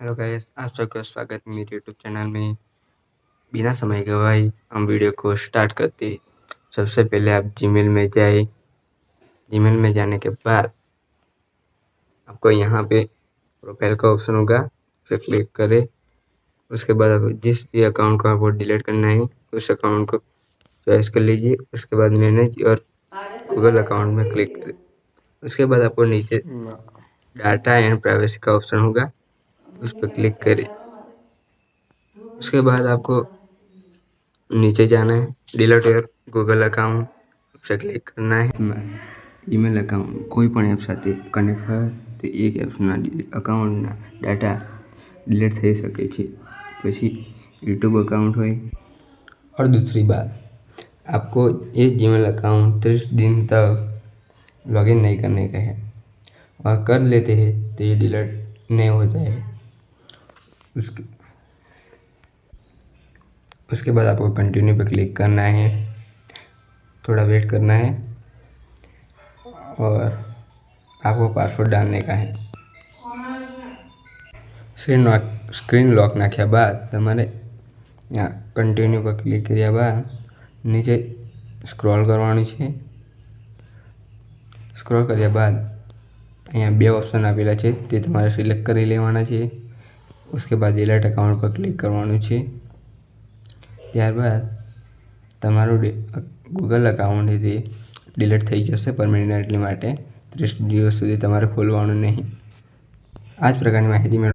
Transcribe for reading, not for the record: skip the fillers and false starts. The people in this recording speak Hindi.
हेलो गाइस, आप सबका स्वागत है मेरे यूट्यूब चैनल में। बिना समय गवाए हम वीडियो को स्टार्ट करते हैं। सबसे पहले आप जीमेल में जाए। जीमेल में जाने के बाद आपको यहाँ पे प्रोफाइल का ऑप्शन होगा, उस पर क्लिक करें। उसके बाद आप जिस भी अकाउंट को आपको डिलीट करना है उस अकाउंट को चॉइस कर लीजिए। उसके बाद मैनेज और गूगल अकाउंट में क्लिक करें। उसके बाद आपको नीचे डाटा एंड प्राइवेसी का ऑप्शन होगा, उस पर क्लिक करें। उसके बाद आपको नीचे जाना है, डिलीट योर गूगल अकाउंट से क्लिक करना है। ईमेल अकाउंट कोई पण एप સાથે કનેક્ટ હોય તો એક એપ્સના અકાઉન્ટના ડાટા डिलीट થઈ શકે છે। પછી यूट्यूब अकाउंट હોય। और दूसरी बात, आपको ये जीमेल अकाउंट 30 दिन तक लॉगिन नहीं करने का है, और कर लेते हैं तो ये डिलीट नहीं हो जाएगा। उसके बाद आपको कंटिन्यू पे क्लिक करना है, थोड़ा वेट करना है और आपको पासवर्ड डालने का है। स्क्रीन लॉक नाख्या बाद तमारे यहाँ कंटिन्यू पर क्लिक કર્યા बाद नीचे स्क्रॉल करवानुं छे। स्क्रॉल કર્યા बाद अहींया बे ऑप्शन आपेला छे ते तमारे सिलेक्ट करी लेवाना छे। उसके बाद डिलीट अकाउंट पर क्लिक करवानुं छे। त्यारबाद तमारुं गूगल अकाउंट है ते डिलीट थई जशे परमनेंटली माटे। 30 દિવસ सुधी तमारे खोलवानुं नहीं। आ ज प्रकारनी माहिती